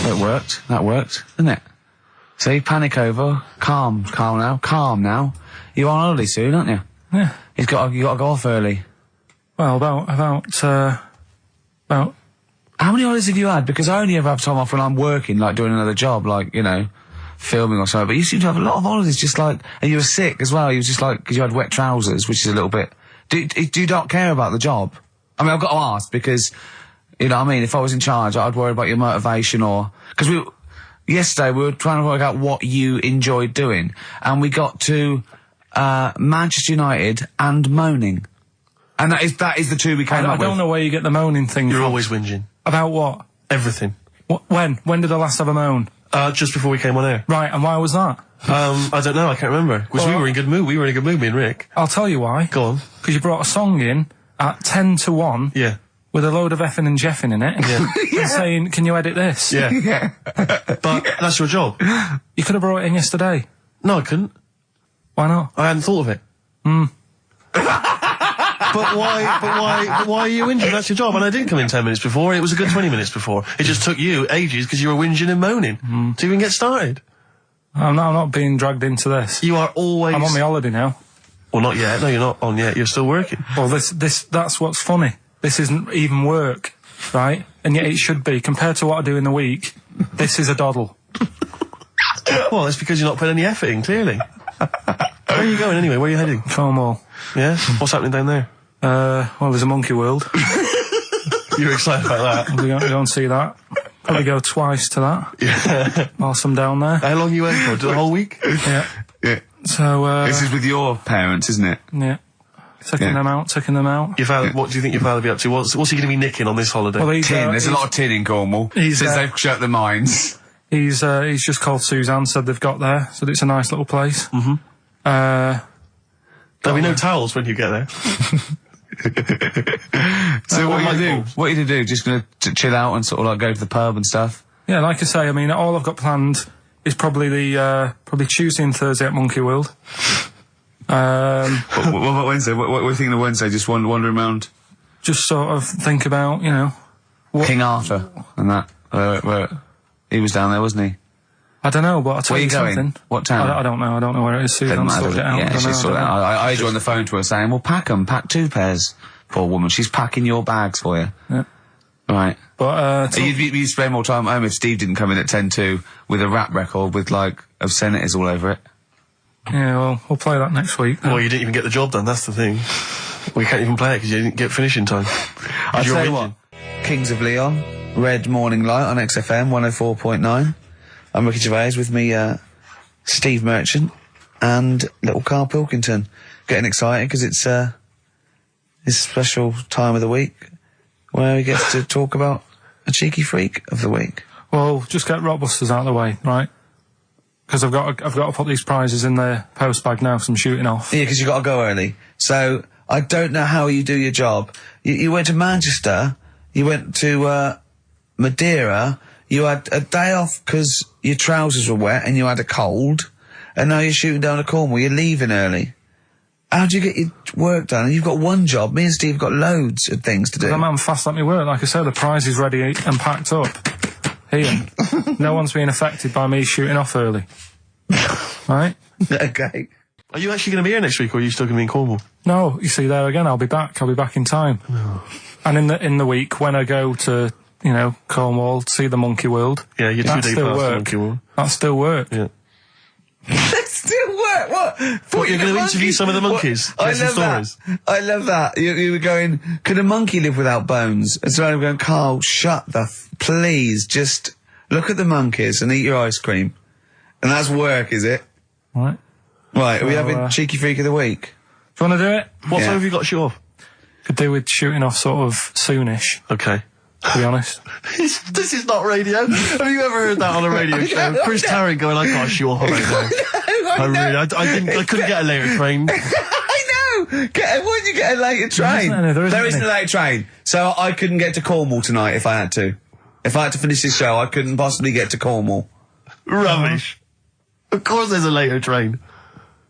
It worked. That worked, didn't it? See, panic over. Calm now. You're on holiday soon, aren't you? Yeah. You got to go off early. Well, about. How many holidays have you had? Because I only ever have time off when I'm working, like doing another job, like, you know, filming or something. But you seem to have a lot of holidays, just like, and you were sick as well. You were just like, because you had wet trousers, which is a little bit. Do you not care about the job? I mean, I've got to ask because, you know what I mean? If I was in charge, I'd worry about your motivation because yesterday we were trying to work out what you enjoyed doing, and we got to Manchester United and moaning. And that is the two we came up with. I don't know where you get the moaning thing from. You're always whinging. About what? Everything. When? When did I last have a moan? Just before we came on air. Right, and why was that? I don't know, I can't remember. Because we were in good mood. We were in a good mood, me and Rick. I'll tell you why. Go on. Because you brought a song in at 10 to 1. Yeah. With a load of effing and jeffing in it. Yeah. And saying, can you edit this? Yeah. Yeah. But that's your job. You could have brought it in yesterday. No, I couldn't. Why not? I hadn't thought of it. But why are you whinging? That's your job. And I didn't come in 10 minutes before. It was a good 20 minutes before. It just took you ages because you were whinging and moaning to even get started. I'm not being dragged into this. You are always... I'm on my holiday now. Well, not yet. No, you're not on yet. You're still working. Well, that's what's funny. This isn't even work, right? And yet it should be. Compared to what I do in the week, this is a doddle. Well, it's because you're not putting any effort in, clearly. Where are you going anyway? Where are you heading? Cornwall. Yeah? What's happening down there? Well, there's a monkey world. You're excited about that? We're going to see that. Probably go twice to that. Yeah. Whilst I'm down there. How long are you in for? The whole week? Yeah. Yeah. So, this is with your parents, isn't it? Yeah. Taking them out. Your father, what do you think your father will be up to? What's he going to be nicking on this holiday? Well, There's a lot of tin in Cornwall. Since they've shut the mines. He's just called Suzanne, said they've got there, said it's a nice little place. Mm-hmm. There'll be no towels when you get there. So what are you going to do? What are you going to do? Just going to chill out and sort of like go to the pub and stuff? Yeah, like I say, I mean, all I've got planned is probably probably Tuesday and Thursday at Monkey World. What about Wednesday? What are you thinking of Wednesday? Just wandering around? Just sort of think about, you know... King Arthur and that. Where he was down there, wasn't he? I don't know, but I'll tell you something. Going? What town? I don't know. I don't know where it is. Susan sorted it out. Yeah, she's sorted it out. I had you on the phone to her saying, well, pack 2 pairs. Poor woman. She's packing your bags for you. Yeah. Right. But, you'd spend more time at home if Steve didn't come in at 10-2 with a rap record with, like, obscenities all over it. Yeah, well, we'll play that next week. Well, you didn't even get the job done, that's the thing. We can't even play it because you didn't get finishing time. I'll tell you what. Kings of Leon, Red Morning Light on XFM 104.9. I'm Ricky Gervais, with me, Steve Merchant and little Karl Pilkington. Getting excited because it's this special time of the week where he gets to talk about a cheeky freak of the week. Well, just get Rockbusters out of the way, right? Because I've got to put these prizes in the post bag now, so I'm shooting off. Yeah, because you got to go early. So I don't know how you do your job. You went to Manchester, you went to Madeira, you had a day off because your trousers were wet and you had a cold, and now you're shooting down to Cornwall. You're leaving early. How do you get your work done? You've got one job. Me and Steve have got loads of things to do. I'm fast at my work. Like I said, the prize is ready and packed up. Here. No one's being affected by me shooting off early. Right? Okay. Are you actually going to be here next week, or are you still going to be in Cornwall? No, you see, there again, I'll be back in time. Oh. And in the week, when I go to, you know, Cornwall, see the Monkey World... Yeah, you're 2 days past the Monkey World. That's still work. Yeah. That's still work? What? What, you're going to interview some of the monkeys? I love that. I love that. You were going, could a monkey live without bones? And so I'm going, Karl, shut please, just look at the monkeys and eat your ice cream. And that's work, is it? Right. Right, are we having Cheeky Freak of the Week? Do you want to do it? What time have you got to shoot off? Could do with shooting off sort of soonish. Okay. To be honest. This is not radio. Have you ever heard that on a radio show? Chris Tarrant going, I can't shoot off right now. I couldn't get a later train. I know! Why did you get a later train? There isn't a later train. So I couldn't get to Cornwall tonight if I had to. If I had to finish this show, I couldn't possibly get to Cornwall. Rubbish. Of course there's a later train.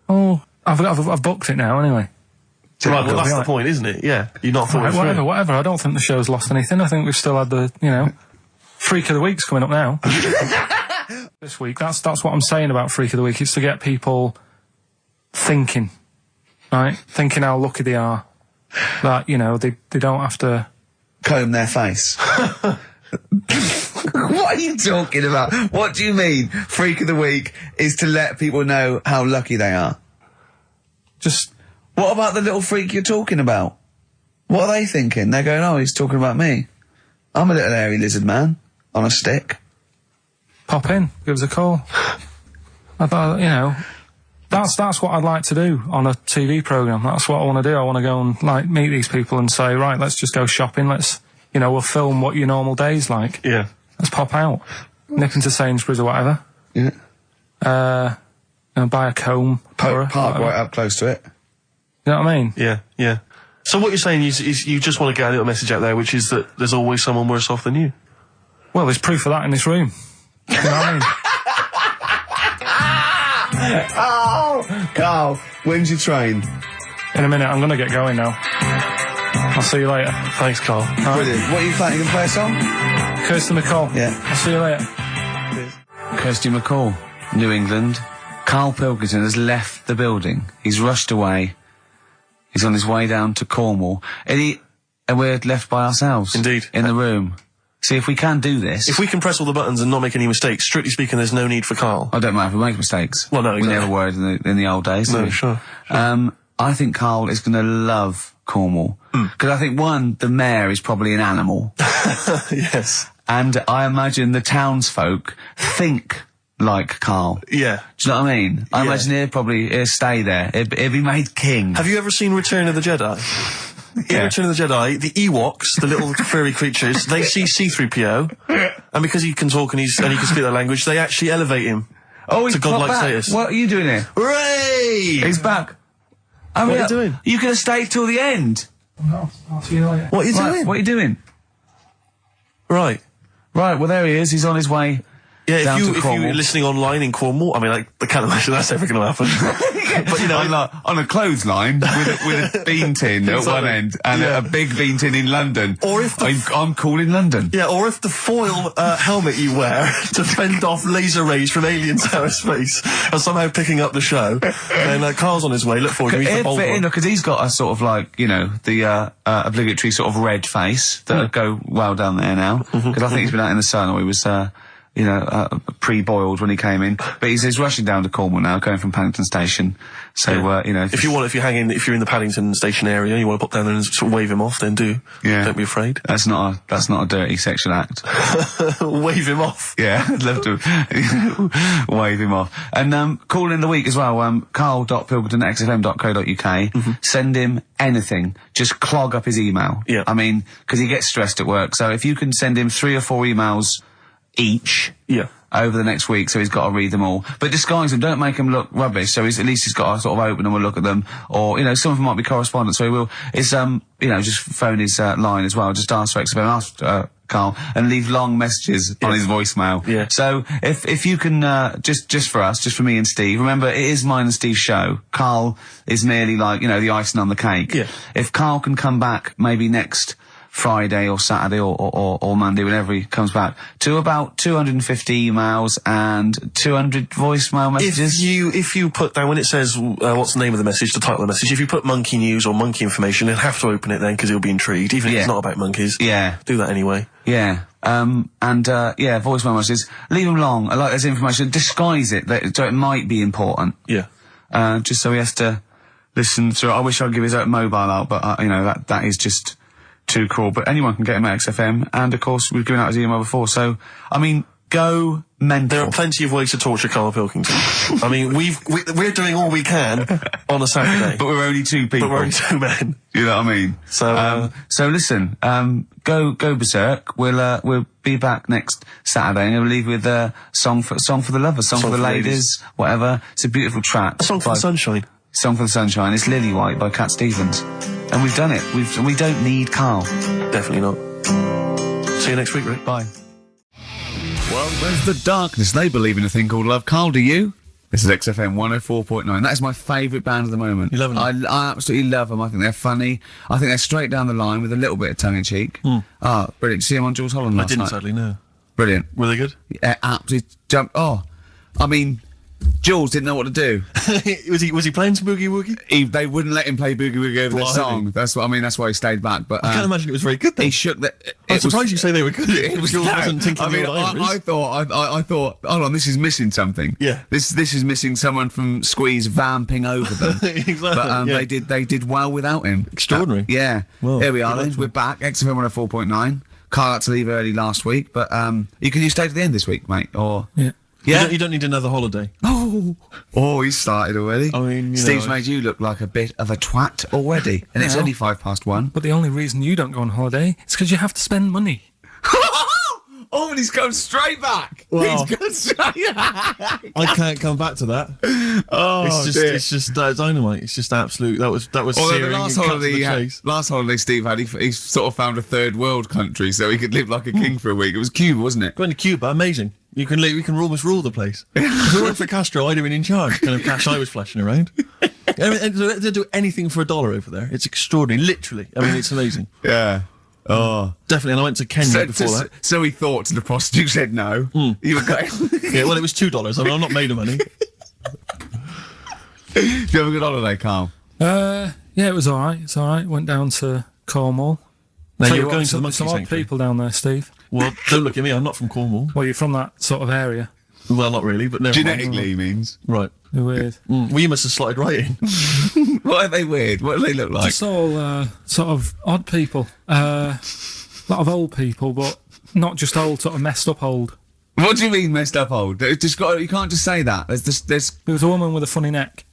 Oh, I've booked it now anyway. Right, well, that's the point, isn't it? Yeah. You're not thought whatever. I don't think the show's lost anything. I think we've still had the, Freak of the Week's coming up now. This week. That's what I'm saying about Freak of the Week. It's to get people thinking, right? Thinking how lucky they are. That, you know, they don't have to comb their face. What are you talking about? What do you mean? Freak of the Week is to let people know how lucky they are. Just... What about the little freak you're talking about? What are they thinking? They're going, oh, he's talking about me. I'm a little hairy lizard man on a stick. Pop in, give us a call. I thought, you know, that's what I'd like to do on a TV programme. That's what I want to do. I want to go and, like, meet these people and say, right, let's just go shopping. Let's, you know, we'll film what your normal day's like. Yeah. Let's pop out. Nip into Sainsbury's or whatever. Yeah. You know, buy a comb. Park right up close to it. You know what I mean? Yeah, yeah. So what you're saying is you just want to get a little message out there, which is that there's always someone worse off than you. Well, there's proof of that in this room. You know what I mean? Oh, Carl, when's your train? In a minute, I'm going to get going now. I'll see you later. Thanks, Carl. Brilliant. What are you planning to play a song? Kirsty McCall. Yeah. I'll see you later. Kirsty McCall, New England. Karl Pilkington has left the building. He's rushed away. He's on his way down to Cornwall. And we're left by ourselves. Indeed. In the room. See, if we can do this... If we can press all the buttons and not make any mistakes, strictly speaking, there's no need for Karl. I don't mind if we make mistakes. Well, no, exactly. We never were in the old days. No, sure. I think Karl is going to love Cornwall. Because I think, one, the mayor is probably an animal. Yes. And I imagine the townsfolk think like Karl. Yeah. Do you know what I mean? I imagine he'll stay there. He'll be made king. Have you ever seen Return of the Jedi? In Return of the Jedi, the Ewoks, the little furry creatures, they see C-3PO, and because he can talk and he can speak their language, they actually elevate him he's to godlike back. status. What are you doing here? Hooray! He's back. What are you doing? You could have stayed till the end. No, I'll see you later. What are you doing? What are you doing? Right. Right, well, there he is. He's on his way Yeah, down to if Cornwall. you're listening online in Cornwall, I mean, I can't imagine that's ever going to happen. But, you know... on a clothesline with a bean tin at one end and a big bean tin in London. Or if I'm cool in London. Yeah, or if the foil helmet you wear to fend off laser rays from aliens out of space are somehow picking up the show, then Carl's on his way. Look forward to meet the bold one. Because he's got a sort of like, you know, the obligatory sort of red face that would go well down there now. Because I think he's been out in the sun, or he was... pre-boiled when he came in. But he's rushing down to Cornwall now, going from Paddington Station. So, you know... If you're in the Paddington Station area, you want to pop down there and sort of wave him off, then do. Yeah. Don't be afraid. That's not a dirty sexual act. Wave him off. Yeah, I'd love to wave him off. And, call in the week as well, carl.pilkington@xfm.co.uk. Send him anything. Just clog up his email. Yeah. I mean, because he gets stressed at work. So if you can send him 3 or 4 emails each over the next week, so he's got to read them all, but disguise them, don't make them look rubbish, so at least he's got to sort of open them and look at them, or, you know, some of them might be correspondence, so he will, you know, just phone his line as well, just ask for XFM, ask Karl, and leave long messages on his voicemail. Yeah. So if you can, just for us, just for me and Steve, remember it is mine and Steve's show. Karl is merely like, you know, the icing on the cake. Yeah. If Karl can come back maybe next Friday or Saturday or Monday, whenever he comes back, to about 250 emails and 200 voicemail messages. If you put down, when it says what's the name of the message, the title of the message, if you put monkey news or monkey information, he'll have to open it then, because he'll be intrigued, even if it's not about monkeys. Yeah. Do that anyway. Yeah. Voicemail messages. Leave them long. I like there's information. Disguise it, so it might be important. Yeah. Just so he has to listen through. I wish I'd give his mobile out, but, you know, that is just too cool. But anyone can get him at XFM, and of course we've given out his email before, so I mean, go mental. There are plenty of ways to torture Karl Pilkington. I mean, we're doing all we can on a Saturday, but we're only 2 people. But we're only 2 men. You know what I mean? So so listen, go berserk. We'll be back next Saturday, and we'll leave with song for the lovers, song for the ladies, whatever. It's a beautiful track. A song for the sunshine. Song for the Sunshine. It's Lily White by Cat Stevens. And we've done it. We don't need Karl. Definitely not. See you next week, Rick. Bye. Well, there's the darkness. They believe in a thing called love. Karl, do you? This is XFM 104.9. That is my favourite band at the moment. You love them? I absolutely love them. I think they're funny. I think they're straight down the line with a little bit of tongue-in-cheek. Brilliant. See them on Jules Holland last night? I didn't, sadly, no. Brilliant. Were they good? Yeah, absolutely jump. Oh, I mean, Jules didn't know what to do. was he playing some Boogie Woogie? They wouldn't let him play Boogie Woogie over the Blimey. song. That's what I mean. That's why he stayed back. But I can't imagine it was very good then. he shook the. I'm surprised you say they were good. It was No, wasn't thinking I mean, I thought, hold on, this is missing something. Yeah. This is missing someone from Squeeze vamping over them. Exactly. But yeah. they did well without him. Extraordinary. Yeah. Well, Here we are good then. luck. We're back. XFM 104.9. Carl had to leave early last week, but you stay to the end this week, mate? Or Yeah. yeah. You don't need another holiday. Oh, he started already. I mean, you Steve's know, made you look like a bit of a twat already, and it's No. only 1:05. But the only reason you don't go on holiday is because you have to spend money. Oh, and he's gone straight back. Well, He's gone straight back. I can't come back to that. Oh, It's just dynamite. It's just absolute. That was Although searing. the last and cut to holiday, the chase. last holiday Steve had, he sort of found a third world country so he could live like a king for a week. It was Cuba, wasn't it? Going to Cuba, amazing. You can almost rule the place. If it weren't for Castro, I'd have been in charge. Kind of cash I was flashing around. I mean, they do anything for $1 over there. It's extraordinary, literally. I mean, it's amazing. Yeah. Oh. Definitely. And I went to Kenya before that. So he thought, and the prostitute said no. You were going. Yeah, well, it was $2. I mean, I'm not made of money. Do you have a good holiday, Carl? Yeah, it was all right. It's all right. Went down to Cornwall. Now Tell you're you going what, to the monkey some odd sanctuary. people down there, Steve. Well, don't look at me. I'm not from Cornwall. Well, you're from that sort of area. Well, not really, but never mind. Genetically, he means. Right. They're weird. Well, you must have slotted right in. What are they weird? What do they look like? Just all sort of odd people. A lot of old people, but not just old, sort of messed up old. What do you mean messed up old? You can't just say that. There's There was a woman with a funny neck.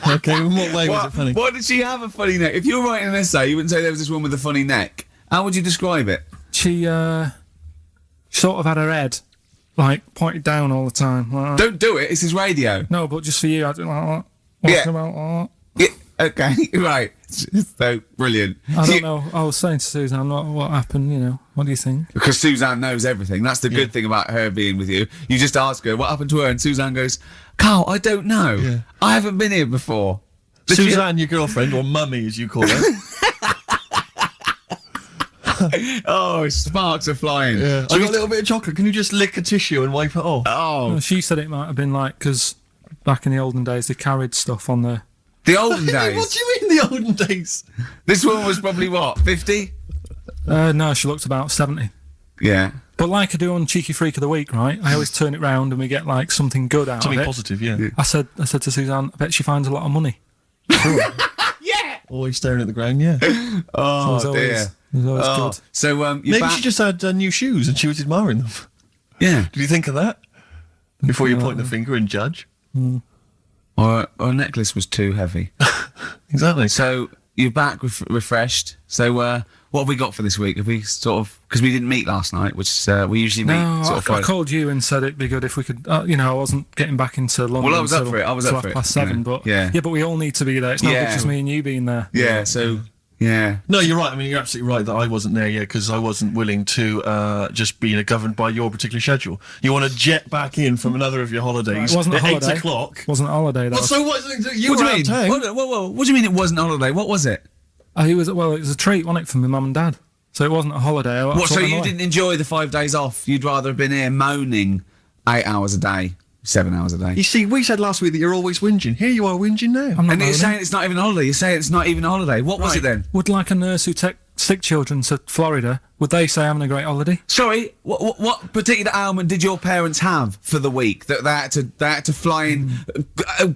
Okay, in what way was it funny? Why did she have a funny neck? If you were writing an essay, you wouldn't say there was this woman with a funny neck. How would you describe it? She sort of had her head like pointed down all the time. Like that. Don't do it. This is radio. No, but just for you, I do like that. Yeah. Walking about like Yeah. Okay. Right. So brilliant. that. I don't know. I was saying to Susan, what happened, you know. What do you think? Because Suzanne knows everything. That's the good thing about her being with you. You just ask her what happened to her, and Suzanne goes, "Carl, I don't know. Yeah. I haven't been here before." Suzanne, your girlfriend, or mummy as you call her. Oh, sparks are flying. I got a little bit of chocolate. Can you just lick a tissue and wipe it off? Oh, Well, she said it might have been like, because back in the olden days, they carried stuff on the... the olden What days. do you mean the olden days? This woman was probably what, 50? No, she looked about 70. Yeah. But like I do on Cheeky Freak of the Week, right? I always turn it round and we get like something good out Something of it. positive, yeah. I said to Suzanne, I bet she finds a lot of money. Always staring at the ground, yeah. Oh, It was dear. always, it was always Oh. good. So, you're Maybe back. she just had new shoes and she was admiring them. Yeah. Did you think of that? Before you point the finger and judge? Or a necklace was too heavy. Exactly. So, you're back refreshed. So, what have we got for this week? Have we sort of... Because we didn't meet last night, which we usually meet No, sort of I Friday. called you and said it'd be good if we could, you know, I wasn't getting back into London. Well, I was up until- for it. I was till up for it, 7:30, you know. but Yeah. but we all need to be there. It's not Yeah. just me and you being there. Yeah, so... Yeah. No, you're right. I mean, you're absolutely right that I wasn't there yet because I wasn't willing to just be governed by your particular schedule. You want to jet back in from another of your holidays It wasn't a at holiday. 8 o'clock. Wasn't a holiday. That Well, was, so what? You What were do you out mean? of town. Whoa. What do you mean it wasn't a holiday? What was it? it was a treat, wasn't it, for my mum and dad? So it wasn't a holiday. I What, took so them you away. didn't enjoy the 5 days off? You'd rather have been here moaning 8 hours a day, 7 hours a day. You see, we said last week that you're always whinging. Here you are whinging now. I'm not And you're moaning. saying it's not even a holiday. You're saying it's not even a holiday. What was Right. it then? Would like a nurse who take sick children to Florida, would they say having a great holiday? Sorry, what particular ailment did your parents have for the week that they had to fly in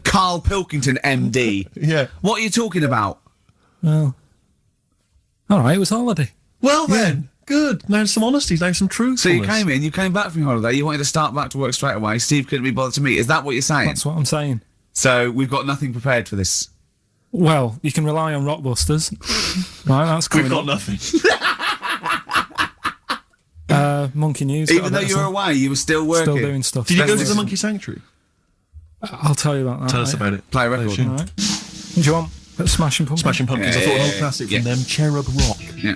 Karl Pilkington, MD? Yeah. What are you talking about? Well, all right, it was a holiday. Well then, good. Now some honesty, now some truth. So you came back from your holiday, you wanted to start back to work straight away, Steve couldn't be bothered to meet. Is that what you're saying? That's what I'm saying. So we've got nothing prepared for this. Well, you can rely on Rockbusters. Right, that's coming We've got up. nothing. Monkey News. Even though you were away, you were still working. Still doing stuff. Did you go to That's- the monkey sanctuary? I'll tell you about that. Tell us later. about it. Play a record. Please. All right. Do you want a Smashing Pumpkins? Smashing Pumpkins. I thought an old Yeah. classic Yeah. from them, Cherub Rock. Yeah.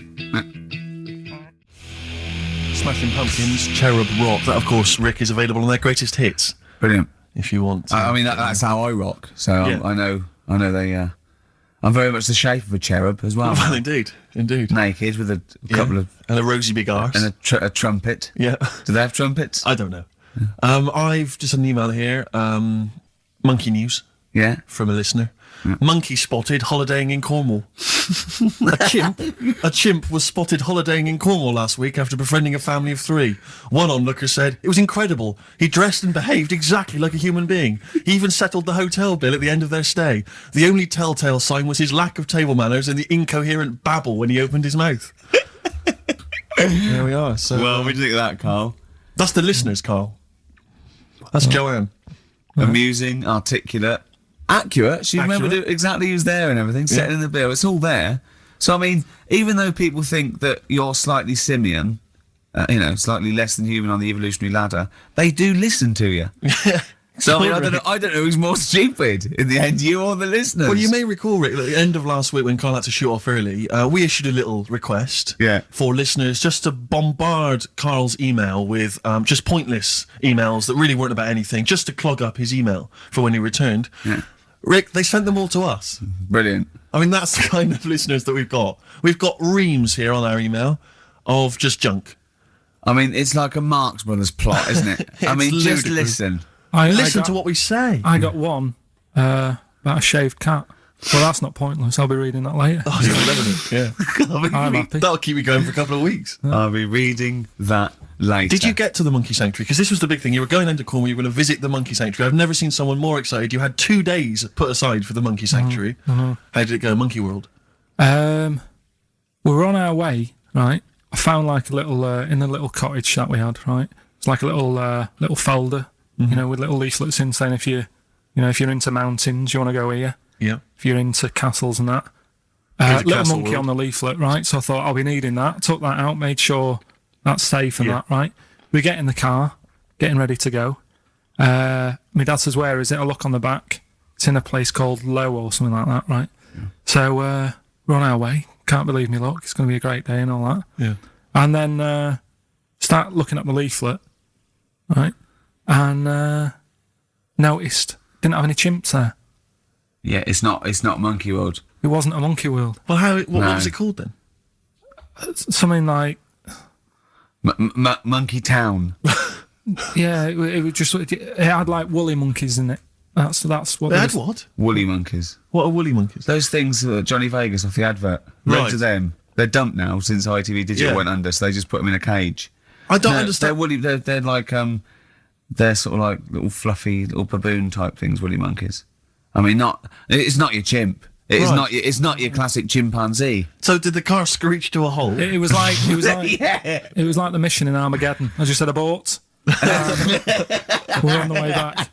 Smashing Pumpkins, Cherub Rock. That, of course, Rick, is available on their greatest hits. Brilliant. If you want. I mean, that's how I rock. So Yeah. I know they. I'm very much the shape of a cherub as well. Well, indeed. Naked with a couple of... And a rosy big arse. And a trumpet. Yeah. Do they have trumpets? I don't know. I've just had an email here. Monkey news. Yeah. From a listener. Monkey spotted holidaying in Cornwall. A chimp was spotted holidaying in Cornwall last week after befriending a family of 3. One onlooker said, "It was incredible. He dressed and behaved exactly like a human being. He even settled the hotel bill at the end of their stay. The only telltale sign was his lack of table manners and the incoherent babble when he opened his mouth." There we are. So, Well, what do you think of that, Carl? that's the listeners, Carl. That's Joanne. Amusing, articulate, accurate. She remembered exactly who's there and everything, setting in the bill. It's all there. So, I mean, even though people think that you're slightly simian, slightly less than human on the evolutionary ladder, they do listen to you. So, I mean, I don't know who's more stupid in the end, you or the listeners. Well, you may recall, Rick, at the end of last week when Carl had to shoot off early, we issued a little request for listeners just to bombard Carl's email with just pointless emails that really weren't about anything, just to clog up his email for when he returned. Yeah. Rick, they sent them all to us. Brilliant. I mean, that's the kind of listeners that we've got. We've got reams here on our email of just junk. I mean, it's like a Marx Brothers plot, isn't it? I mean, just listen. Listen to what we say. I got one about a shaved cat. Well, that's not pointless. I'll be reading that later. Oh, yeah. I'm happy. That'll keep me going for a couple of weeks. I'll be reading that later. Did you get to the monkey sanctuary? Because this was the big thing. You were going into Cornwall, you were going to visit the monkey sanctuary. I've never seen someone more excited. You had 2 days put aside for the monkey sanctuary. How did it go, Monkey World? We were on our way, right? I found like a little, in the little cottage that we had, right? It's like a little folder, with little leaflets in saying if you're into mountains, you want to go here. Yeah. If you're into castles and that. Little monkey on the leaflet, right? So I thought I'll be needing that. Took that out, made sure that's safe and that, right? We get in the car, getting ready to go. My dad says, "Where is it?" I look on the back. It's in a place called Low or something like that, right? Yeah. So we're on our way. Can't believe me luck. It's going to be a great day and all that. Yeah. And then start looking at the leaflet, right? And noticed didn't have any chimps there. Yeah, it's not Monkey World. It wasn't a monkey world. Well, what was it called then? Something like Monkey Town. Yeah, it was just it had like woolly monkeys in it. That's what they had. What? Woolly monkeys. What are woolly monkeys? Those things Johnny Vegas off the advert. Loads of them. They're dumped now since ITV Digital went under, so they just put them in a cage. I don't understand. They're woolly. They're like they're sort of like little fluffy little baboon type things. Woolly monkeys. I mean, it's not your chimp. It's not your classic chimpanzee. So did the car screech to a halt? It was like it was like the mission in Armageddon. I just said abort. We're on the way back.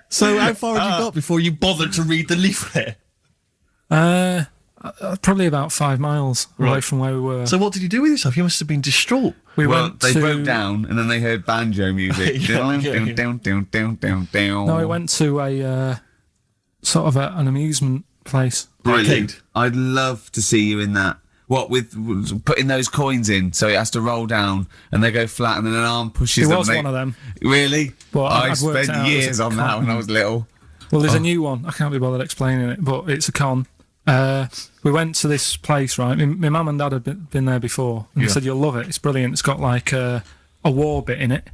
So how far had you got before you bothered to read the leaflet? Probably about 5 miles away from where we were. So what did you do with yourself? You must have been distraught. They broke down and then they heard banjo music. No, we went to a sort of an amusement place. Arcade. I'd love to see you in that. What, with putting those coins in so it has to roll down and they go flat and then an arm pushes them. It was one of them. Really? But I spent years on that when I was little. Well, there's a new one. I can't be bothered explaining it, but it's a con. We went to this place, right? My mum and dad had been there before, and they said, "You'll love it. It's brilliant. It's got like a war bit in it."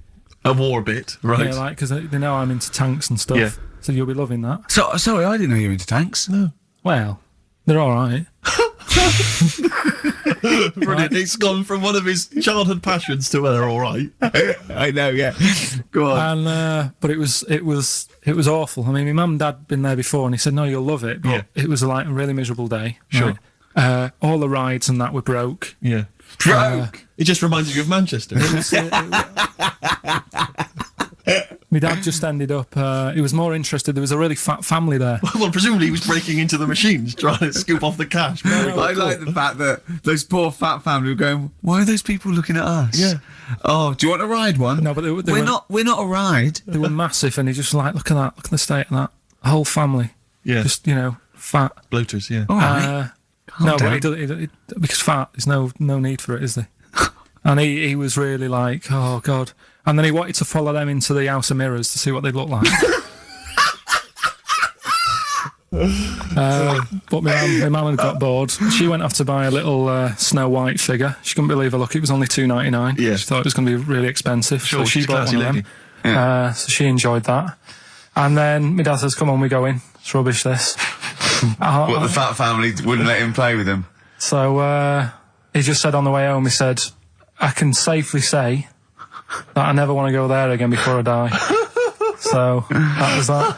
A war bit, right? Yeah, like because they know I'm into tanks and stuff. Yeah. So you'll be loving that. So sorry, I didn't know you were into tanks. No. Well, they're all right. Brilliant. It's gone from one of his childhood passions to they're all right. I know, yeah. Go on. And but it was awful. I mean, my mum and dad had been there before, and he said, "No, you'll love it." But it was like a really miserable day. Sure. Right? All the rides and that were broke. Yeah. Broke. It just reminds you of Manchester. My dad just ended up, he was more interested, there was a really fat family there. Well, presumably he was breaking into the machines, trying to scoop off the cash. I like the fact that those poor fat family were going, why are those people looking at us? Yeah. Oh, do you want to ride one? No, but we're not a ride. They were massive, and he just like, look at the state of that. The whole family. Yeah. Just, fat. Bloaters, yeah. All right. No, but because fat, there's no need for it, is there? And he was really like, oh, God. And then he wanted to follow them into the House of Mirrors to see what they'd look like. But my mum had got bored. She went off to buy a little Snow White figure. She couldn't believe her luck. It was only $2.99. Yeah. She thought it was going to be really expensive. Sure, so she she's bought classy one of lady. them. So she enjoyed that. And then my dad says, come on, we go in. It's rubbish, this. What, the fat family wouldn't let him play with them? So he just said on the way home, he said, I can safely say that I never want to go there again before I die. So that was that.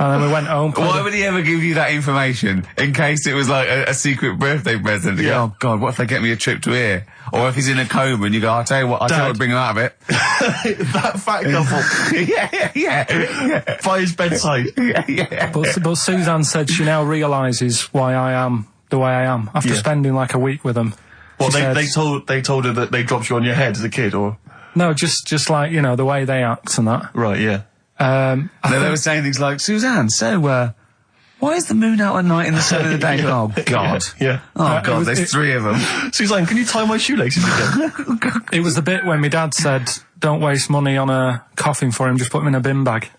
And then we went home. Why would he ever give you that information? In case it was like a secret birthday present. Yeah. Oh, God, what if they get me a trip to here? Or if he's in a coma and you go, I'll tell you what, bring him out of it. That fat couple. yeah. By his bedside. Yeah. But Suzanne said she now realises why I am the way I am after spending like a week with them. Well, She they said- told her that they dropped you on your head as a kid, or No, just like, you know, the way they act and that. right? Yeah. They were saying things like, Suzanne, so, why is the moon out at night in the sun of the day? Oh, God. Yeah. Oh, God, there's 3 of them. Suzanne, can you tie my shoelaces again? It was the bit when my dad said, don't waste money on a coffin for him, just put him in a bin bag.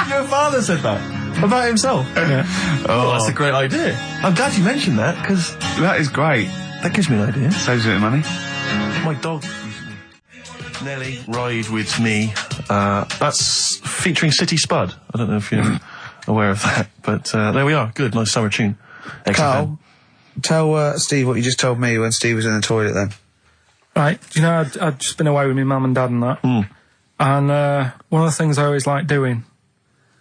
Your father said that about himself. Yeah. Oh, that's a great idea. I'm glad you mentioned that, because That is great. that gives me an idea. Saves a bit of money. My dog recently. Nelly, Ride With Me. That's featuring City Spud. I don't know if you're aware of that, but there we are. Good, nice summer tune. XFM. Carl, tell Steve what you just told me when Steve was in the toilet then. Right, you know, I'd just been away with my mum and dad and that. And one of the things I always like doing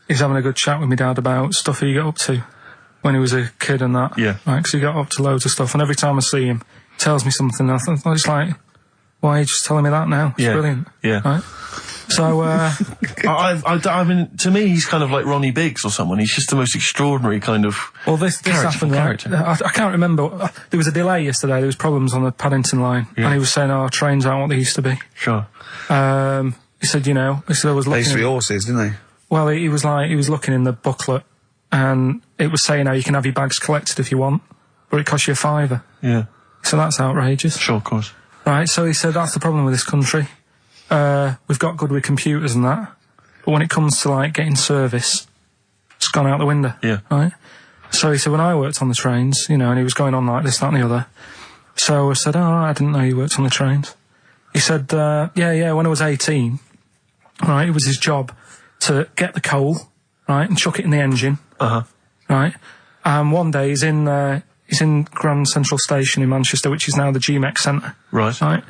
is having a good chat with my dad about stuff he got up to when he was a kid and that. Yeah. Right, because he got up to loads of stuff, and every time I see him, he tells me something, and I'm just like, why are you just telling me that now? It's brilliant. Yeah. Right? So, I mean, to me, he's kind of like Ronnie Biggs or someone. He's just the most extraordinary kind of. well, this happened, right? character. I can't remember. There was a delay yesterday. There was problems on the Paddington line, and he was saying, "Oh, trains aren't what they used to be." Sure. He said, "You know," he said, "I was They looking." used to be horses, didn't they? Well, he was looking in the booklet, and it was saying how you can have your bags collected if you want, but it costs you £5. Yeah. So that's outrageous. Sure, of course. Right, so he said that's the problem with this country. We've got good with computers and that, but when it comes to like getting service, it's gone out the window. Yeah. Right? So he said, when I worked on the trains, you know, and he was going on like this, that and the other. So I said, oh, I didn't know you worked on the trains. He said, yeah, when I was 18, right, it was his job to get the coal, right, and chuck it in the engine. Right? And one day he's in Grand Central Station in Manchester, which is now the GMEX Centre. Right. Right?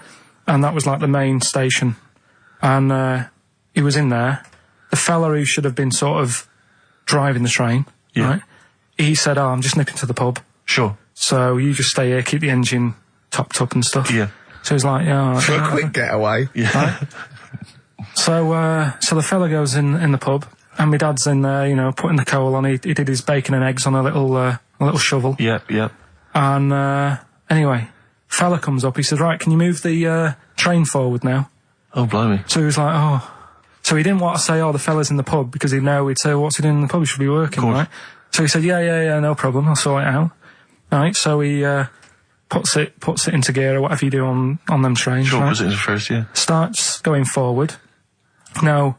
And that was like the main station. And he was in there. The fella who should have been sort of driving the train, right? He said, oh, I'm just nipping to the pub. Sure. So you just stay here, keep the engine topped up and stuff. Yeah. So he's like, yeah. For a quick getaway. Yeah. Right? So the fella goes in the pub, and my dad's in there, you know, putting the coal on. He did his bacon and eggs on a little shovel. Yep. And anyway, fella comes up. He says, right, can you move the train forward now? Oh, blimey. So he was like, oh. So he didn't want to say, oh, the fella's in the pub, because he'd know, he'd say, what's he doing in the pub? He should be working, right? So he said, yeah, no problem, I'll sort it out. Right, so he puts it into gear, or whatever you do on them trains. Sure, right? puts it in first, yeah. Starts going forward. Now,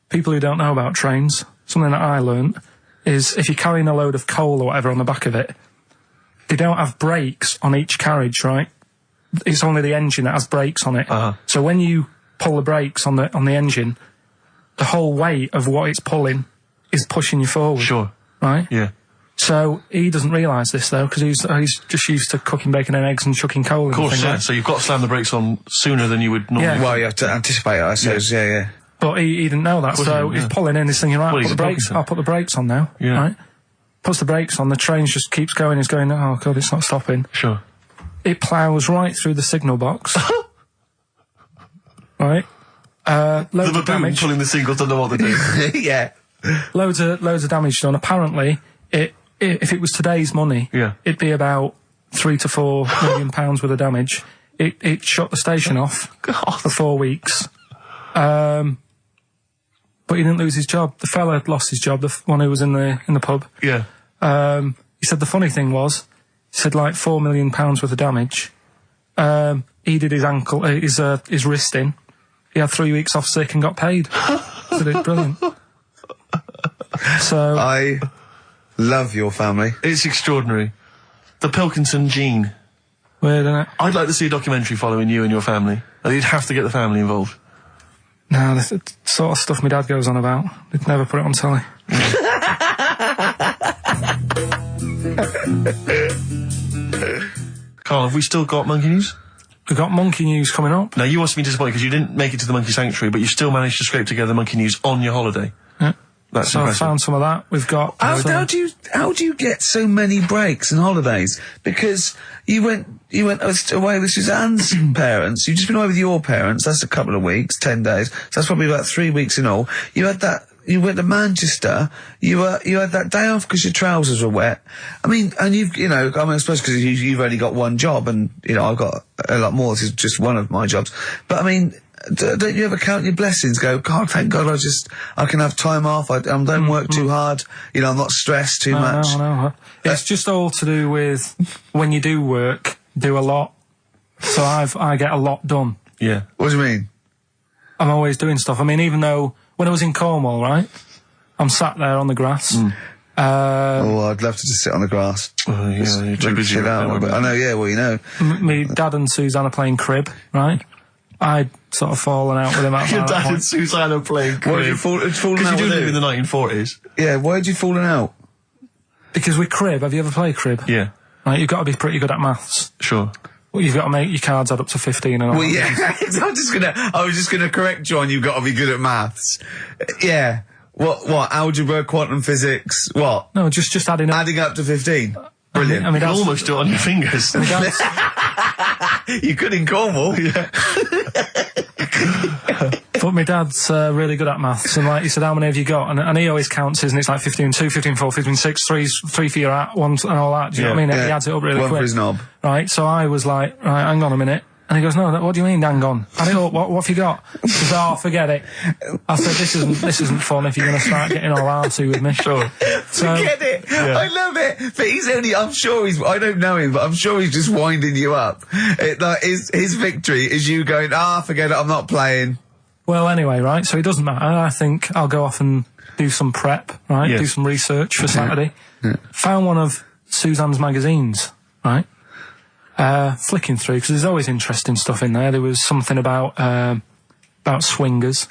people who don't know about trains, something that I learnt is if you're carrying a load of coal or whatever on the back of it, they don't have brakes on each carriage, right? It's only the engine that has brakes on it. So when you pull the brakes on the engine, the whole weight of what it's pulling is pushing you forward. Sure. Right? Yeah. So he doesn't realise this though, because he's just used to cooking bacon and eggs and chucking coal. Of course, and yeah. right? So you've got to slam the brakes on sooner than you would normally. Yeah. Well, you have to anticipate it, I suppose. Yeah. But he didn't know that, so he's pulling in, he's thinking, right, Well, he's I'll put the brakes on now. Yeah. Right? Puts the brakes on, the train just keeps going, he's going, oh god, it's not stopping. Sure. It ploughs right through the signal box. Right? Loads of damage. Pulling the signals, don't know what to do. Yeah. Loads of damage done. Apparently, if it was today's money, it'd be about £3 to £4 million worth of damage. It shut the station off for 4 weeks. But he didn't lose his job. The fella lost his job, the one who was in the pub. Yeah. He said the funny thing was, he said like £4 million worth of damage. He did his ankle, his wrist in. He had 3 weeks off sick and got paid. So it's brilliant. So I love your family. It's extraordinary. The Pilkington gene. weird, isn't it? I'd like to see a documentary following you and your family. You'd have to get the family involved. No, the sort of stuff my dad goes on about. He'd never put it on telly. Carl, have we still got monkey news? We've got monkey news coming up. Now, you must be disappointed because you didn't make it to the monkey sanctuary, but you still managed to scrape together monkey news on your holiday. Yeah. That's So I impressive. found some of that. We've got... How do you get so many breaks and holidays? Because you went away with Suzanne's parents. You've just been away with your parents. That's a couple of weeks, 10 days. So that's probably about 3 weeks in all. You had that. You went to Manchester. You had that day off because your trousers were wet. I mean, and I suppose because you've only got one job, and I've got a lot more. This is just one of my jobs. But I mean, don't you ever count your blessings? Go, God, thank God, I can have time off. I don't work too hard. I'm not stressed too much. No. It's just all to do with when you do work, do a lot. So I get a lot done. Yeah. What do you mean? I'm always doing stuff. I mean, even though when I was in Cornwall, right, I'm sat there on the grass. I'd love to just sit on the grass. Oh, yeah, you're too busy. I know, yeah, well, Me dad and Suzanne are playing crib, right? I'd sort of fallen out with him at Your that dad point. and Suzanne are playing crib. Why did you fallen Because out you with did who? it in the 1940s. Yeah, why had you fallen out? Because with crib, have you ever played crib? Yeah, Right, you've got to be pretty good at maths. sure. Well, you've got to make your cards add up to 15 and all. Well, yeah, I was just gonna correct you on you've got to be good at maths. Yeah. What? Algebra, quantum physics, what? No, just adding up. Adding up to 15. Brilliant. I mean, You can almost do it on your fingers. You could in Cornwall. Yeah. But my dad's really good at maths, and like he said, how many have you got? And he always counts his, and it's like 15 2, 15 4, 15 6, 3 for your at, 1 and all that. Do you know what I mean? Yeah. He adds it up really One quick. for his knob. Right, so I was like, right, hang on a minute. And he goes, no, what do you mean, hang on? Add it up, what have you got? He says, oh, forget it. I said, this isn't fun if you're going to start getting all arty with me. Sure. So, Forget it. Yeah. I love it. But I don't know him, but I'm sure he's just winding you up. His victory is you going, forget it, I'm not playing. well, anyway, right, so it doesn't matter. I think I'll go off and do some prep, right? Yes. Do some research for Saturday. Found one of Suzanne's magazines, right? Flicking through, because there's always interesting stuff in there. There was something about swingers.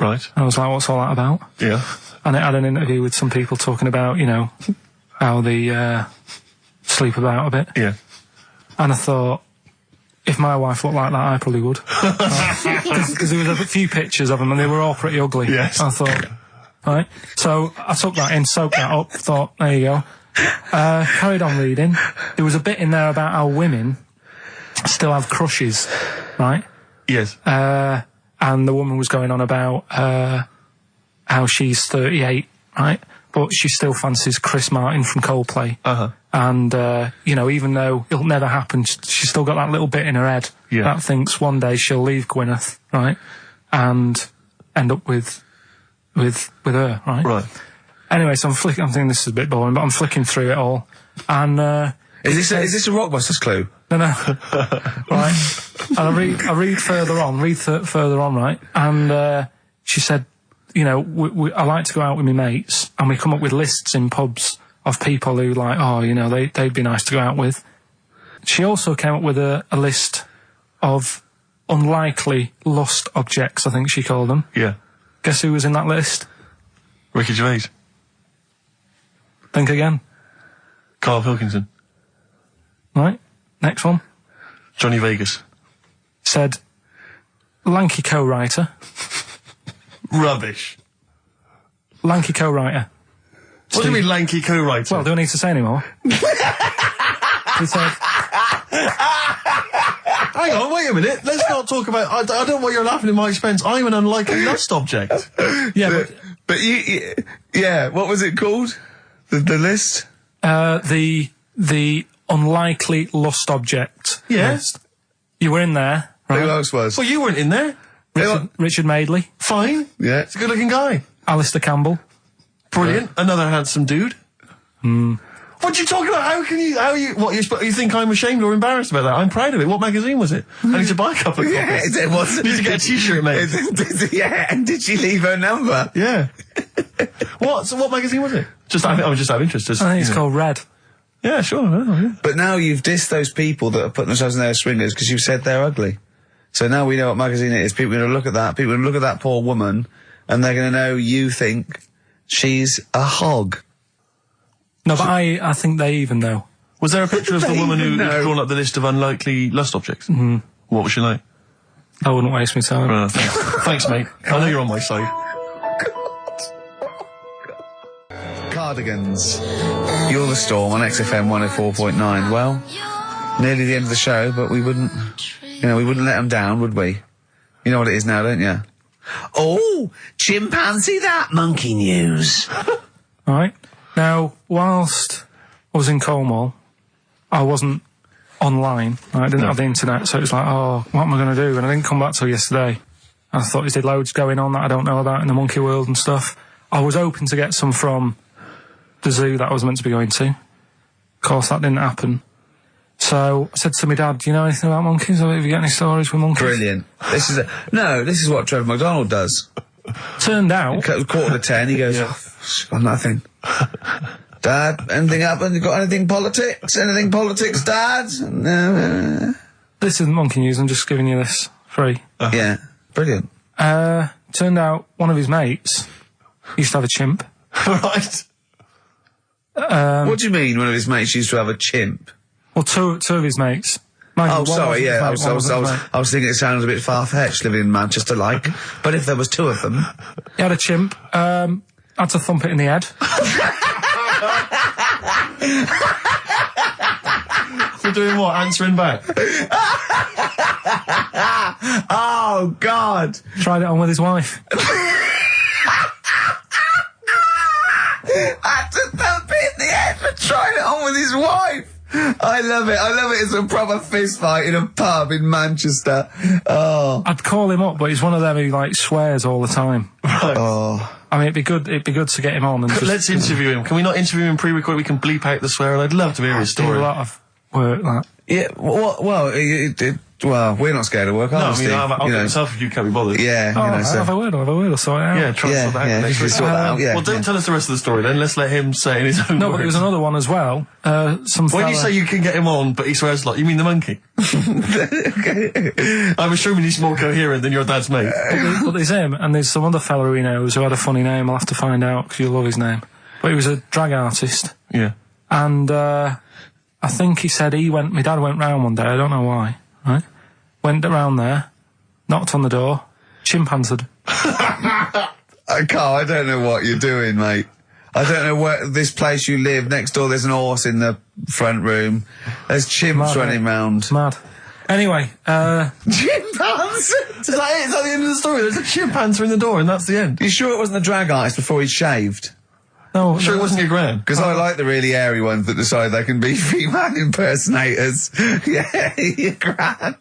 Right. I was like, what's all that about? Yeah. And it had an interview with some people talking about, how they sleep about a bit. Yeah. And I thought, if my wife looked like that, I probably would. Because there was a few pictures of them, and they were all pretty ugly. Yes. I thought, right. So I took that in, soaked that up, thought, there you go. Carried on reading. There was a bit in there about how women still have crushes, right? Yes. And the woman was going on about how she's 38, right? But she still fancies Chris Martin from Coldplay. Uh-huh. And, even though it'll never happen, she's still got that little bit in her head that thinks one day she'll leave Gwyneth, right? And end up with her, right? Right. Anyway, so I'm thinking this is a bit boring, but I'm flicking through it all. And, Is this a Rockbusters clue? no. Right. And I read further on, right? And, she said, I like to go out with my mates, and we come up with lists in pubs of people who they'd be nice to go out with. She also came up with a list of unlikely lust objects, I think she called them. Yeah. Guess who was in that list? Ricky Gervais. Think again. Karl Pilkington. Right. Next one. Johnny Vegas. Said, lanky co-writer. Rubbish. Lanky co-writer. What do you mean lanky co-writer? Well, do I need to say any more? He said, hang on, wait a minute. Let's not talk about... I don't know why you're laughing at my expense. I'm an unlikely lust object. yeah, But what was it called? The list? the unlikely lust object Yes. list. You were in there, right? Who else was? Well, you weren't in there. Richard Madeley, Fine. Yeah. It's a good-looking guy. Alistair Campbell. Brilliant. Another handsome dude. What are you talking about? You think I'm ashamed or embarrassed about that? I'm proud of it. What magazine was it? I need to buy a couple of copies. It was. Need to get a t-shirt made. And did she leave her number? Yeah. What magazine was it? I was just out of interest. I think it's called Red. Yeah, sure. Yeah. But now you've dissed those people that are putting themselves in there as swingers because you've said they're ugly. So now we know what magazine it is. People are going to look at that. People are going to look at that poor woman, and they're going to know you think she's a hog. No, but I think they even know. Was there a picture of the woman who'd drawn up the list of unlikely lust objects? Mm-hmm. What was she like? I wouldn't waste my time. Thanks, mate. I know you're on my side. Cardigans. You're the Storm on XFM 104.9. Well, nearly the end of the show, but we wouldn't let them down, would we? You know what it is now, don't you? Oh, chimpanzee that monkey news. All right. Now, whilst I was in Cornwall, I wasn't online. I didn't have the internet, so it was like, oh, what am I going to do? And I didn't come back till yesterday. I thought there's loads going on that I don't know about in the monkey world and stuff. I was hoping to get some from the zoo that I was meant to be going to. Of course, that didn't happen. So I said to my dad, do you know anything about monkeys? Or have you got any stories with monkeys? Brilliant. This is what Trevor McDonald does. Turned out... 9:45, he goes, got nothing. Dad, anything happened? You got anything politics? Anything politics, Dad? No. This isn't monkey news, I'm just giving you this free. Yeah, brilliant. Turned out one of his mates used to have a chimp. Right. What do you mean one of his mates used to have a chimp? Well, two of his mates. Mind you, sorry, yeah, I was mate. thinking it sounded a bit far-fetched living in Manchester, like. But if there was two of them... He had a chimp, had to thump it in the head. For doing what? Answering back? Oh, God! Tried it on with his wife. Had to thump it in the head for trying it on with his wife! I love it. It's a proper fist fight in a pub in Manchester. Oh. I'd call him up, but he's one of them who, like, swears all the time. Right. Oh. I mean, it'd be good to get him on and just... Let's interview him. Can we not interview him pre-record? We can bleep out the swear, and I'd love to hear his story. Do a lot of work, that. Yeah, well, we're not scared of work, are we? No, I mean, I'll get myself if you can't be bothered. Yeah, I'll have a word, I'll sort it out. Yeah, try and sort that out next week. Sort that out, yeah. Well, don't tell us the rest of the story then. Let's let him say in his own No, words. but there was another one as well. When you say you can get him on, but he swears a lot, you mean the monkey? I'm assuming he's more coherent than your dad's mate. But there's him, and there's some other fella he knows who had a funny name. I'll have to find out, because you'll love his name. But he was a drag artist. Yeah. And, I think he said my dad went round one day, I don't know why, right? Went around there, knocked on the door, chimp answered. Carl, I don't know what you're doing, mate. I don't know where this place you live, next door there's an horse in the front room. There's chimps running round. Mad. Anyway, Chimpanzee! Is that it? Is that the end of the story? There's a chimp answering the door and that's the end. You sure it wasn't the drag artist before he'd shaved? no, Sure it wasn't your gran? Because I like the really airy ones that decide they can be female impersonators. Yeah, your gran.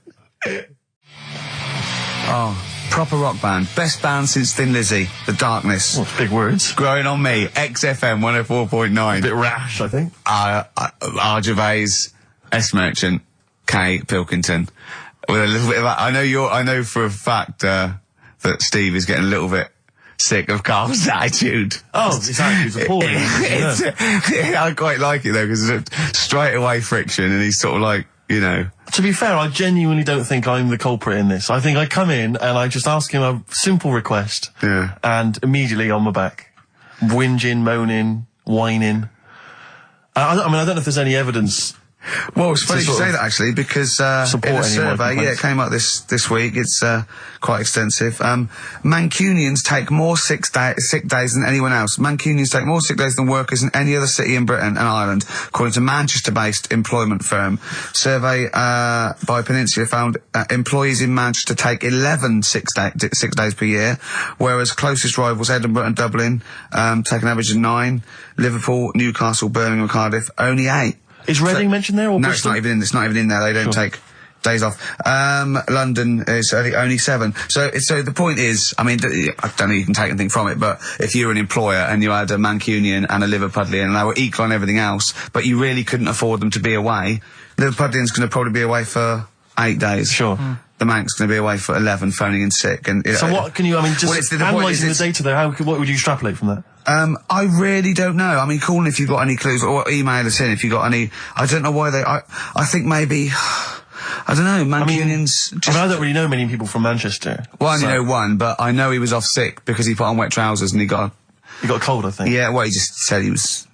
Oh, proper rock band. Best band since Thin Lizzy. The Darkness. Well, big words. Growing on me. XFM 104.9. A bit rash, I think. R. Gervais, S. Merchant, K. Pilkington. With a little bit of... I know for a fact that Steve is getting a little bit sick of Carl's attitude. Oh, his attitude's appalling. I quite like it though, because it's straight away friction, and he's sort of like, you know. To be fair, I genuinely don't think I'm the culprit in this. I think I come in and I just ask him a simple request. Yeah. And immediately on my back. Whinging, moaning, whining. I don't know if there's any evidence. Well, it's funny you say that actually, because in a survey, it came out this week. It's quite extensive. Mancunians take more sick days than anyone else. Mancunians take more sick days than workers in any other city in Britain and Ireland, according to Manchester-based employment firm. Survey by Peninsula found employees in Manchester take 11 sick days per year, whereas closest rivals Edinburgh and Dublin take an average of 9. Liverpool, Newcastle, Birmingham, and Cardiff only 8. Is Reading mentioned there? Or no, Bristol? it's not even in there. They don't take days off. London is only 7. So the point is, I mean, I don't know you can take anything from it, but if you were an employer and you had a Mancunian and a Liverpudlian and they were equal on everything else, but you really couldn't afford them to be away, Liverpudlian's going to probably be away for 8 days. Sure. the Manx going to be away for 11, phoning in sick. And So what can you, I mean, just Well, it's the point analysing the is data there, what would you extrapolate from that? I really don't know. I mean, call in if you've got any clues, or email us in if you've got any. I don't know why I think maybe. I don't know, Mancunians... I don't really know many people from Manchester. Well, I only know one, but I know he was off sick because he put on wet trousers and he got a cold, I think. Yeah, well, he just said he was...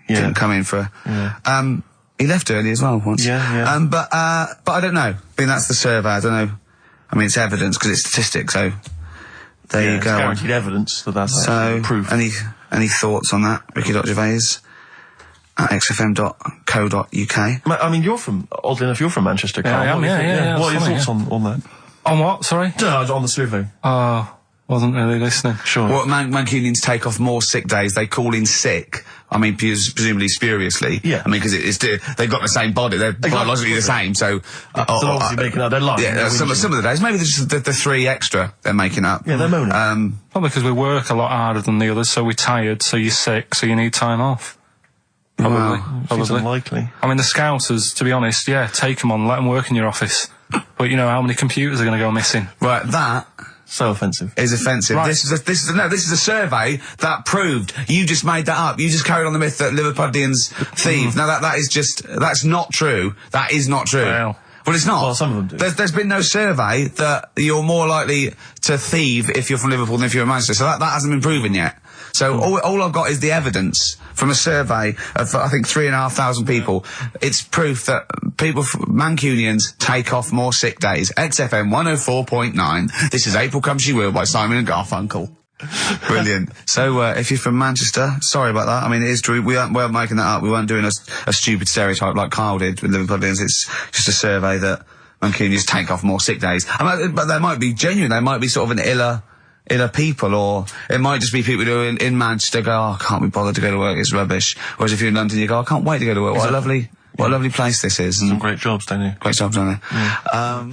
Didn't come in for... Yeah. He left early as well once. Yeah. But I don't know. I mean, that's the survey, I don't know. I mean, it's evidence because it's statistics, so... There you It's go. guaranteed evidence that that's proof. Any thoughts on that? Ricky.Gervais at xfm.co.uk. I mean, oddly enough, you're from Manchester, Carl. Yeah, I am, yeah. What are your Funny, thoughts on that? On what, sorry? On the survey. Wasn't really listening. Sure. Well, Mancunians take off more sick days. They call in sick. I mean, presumably spuriously. Yeah. I mean, because they've got the same body. They're biologically the same. So they're obviously making up. They're lying. Yeah. Some of the days, maybe there's just the 3 extra they're making up. Yeah, they're moaning. Probably because we work a lot harder than the others, so we're tired, so you're sick, so you need time off. Probably. Wow. Seems unlikely. I mean, the Scousers, to be honest, yeah, take them on, let them work in your office. But you know how many computers are going to go missing? Right, that So offensive. is offensive. Right. This is a survey that proved you just made that up. You just carried on the myth that Liverpudlians thieve. Now that's not true. That is not true. Well, it's not. Well, some of them do. There's been no survey that you're more likely to thieve if you're from Liverpool than if you're in Manchester. So that hasn't been proven yet. So all I've got is the evidence from a survey of, I think, 3,500 people. It's proof that Mancunians take off more sick days. XFM 104.9. This is April Comes She Will by Simon and Garfunkel. Brilliant. So, if you're from Manchester, sorry about that. I mean, it is true. We weren't making that up. We weren't doing a stupid stereotype like Kyle did with Liverpudlians. It's just a survey that Mancunians take off more sick days. But they might be genuine. They might be sort of an iller people, or it might just be people who are in Manchester go, I can't be bothered to go to work, it's rubbish. Whereas if you're in London, you go, I can't wait to go to work. What a lovely place this is. Some great jobs, don't you? Great jobs, don't they? Yeah.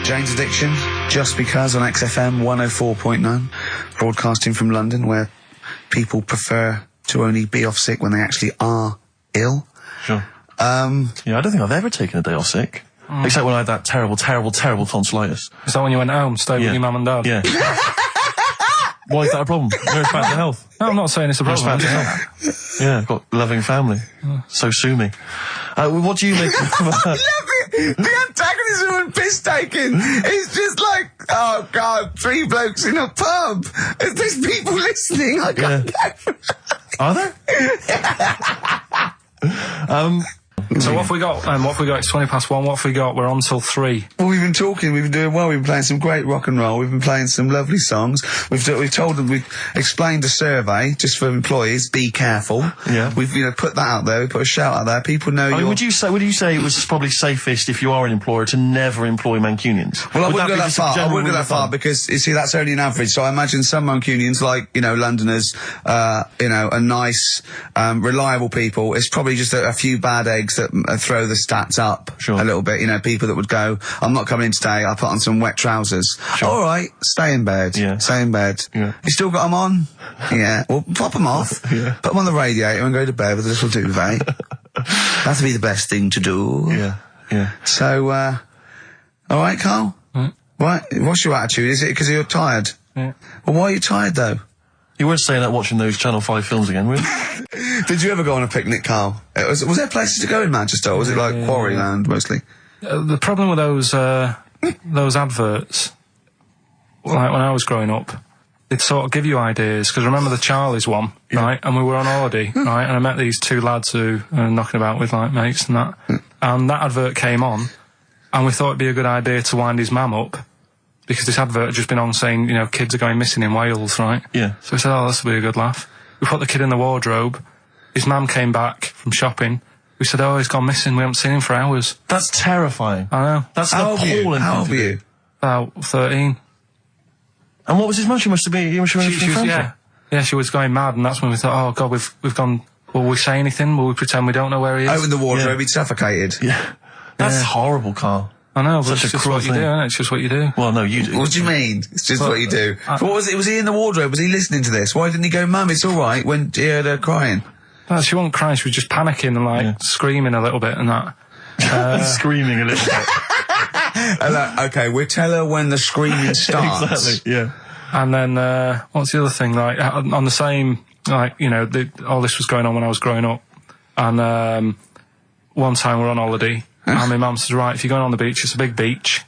Jane's Addiction, Just Because on XFM 104.9, broadcasting from London, where people prefer to only be off sick when they actually are ill. Sure. Yeah, I don't think I've ever taken a day off sick. Except when I had that terrible tonsillitis. is that when you went home, stayed with your mum and dad? Yeah. Why is that a problem? No, it's back to health. No, I'm not saying it's a It's problem. back to health. Yeah, I've got a loving family. So sue me. What do you make of that? The antagonism and piss taking is just like, oh God, 3 blokes in a pub. There's people listening. I can't go. Are there? So what have we got? It's 1:20. What have we got? We're on till 3. Well, we've been talking, we've been doing well, we've been playing some great rock and roll, we've been playing some lovely songs, we've told them, we've explained a survey, just for employees, be careful. Yeah. We've, put that out there, we put a shout out there, people know I mean, would you say it was probably safest if you are an employer to never employ Mancunians? Well, I wouldn't go be that just a far. I general wouldn't go rule that of far thumb? because, you see, that's only an average. So I imagine some Mancunians, like, Londoners, are nice, reliable people. It's probably just a few bad eggs that throw the stats up a little bit. People that would go, I'm not coming in today, I'll put on some wet trousers. Sure. All right, stay in bed. Yeah. Stay in bed. Yeah. You still got them on? Yeah. Well, pop them off. Yeah. Put them on the radiator and go to bed with a little duvet. That'd be the best thing to do. Yeah. So, all right, Carl? Right, what's your attitude? Is it because you're tired? Yeah. Well, why are you tired, though? You weren't saying that watching those Channel 5 films again, were you? Did you ever go on a picnic, Carl? Was there places to go in Manchester, or was it like Quarryland, mostly? The problem with those adverts, like when I was growing up, they'd sort of give you ideas, because remember the Charlie's one, right? And we were on holiday, right? And I met these 2 lads who are knocking about with like mates and that. And that advert came on, and we thought it'd be a good idea to wind his mum up, because this advert had just been on saying, kids are going missing in Wales, right? Yeah. So we said, oh, this will be a good laugh. We put the kid in the wardrobe. His mum came back from shopping. We said, oh, he's gone missing. We haven't seen him for hours. That's terrifying. I know. That's an appalling How thing old to were do. you? About 13. And what was his mum? She must have been... Yeah, she was going mad, and that's when we thought, oh, God, we've gone... Will we say anything? Will we pretend we don't know where he is? Open the wardrobe, he'd suffocated. Yeah. That's horrible, Carl. I know, but Such a it's just cruel what you do, thing. isn't it? It's just what you do. Well, no, you do. What do you mean? It's just what you do. What was it? Was he in the wardrobe? Was he listening to this? Why didn't he go, Mum, it's all right, when he heard her crying? No, she wasn't crying, she was just panicking and, screaming a little bit and that. Screaming a little bit. Okay, we'll tell her when the screaming starts. Exactly, yeah. And then, what's the other thing? Like, on the same, like, you know, all this was going on when I was growing up. And, one time we're on holiday, and my mum says, right, if you're going on the beach, it's a big beach.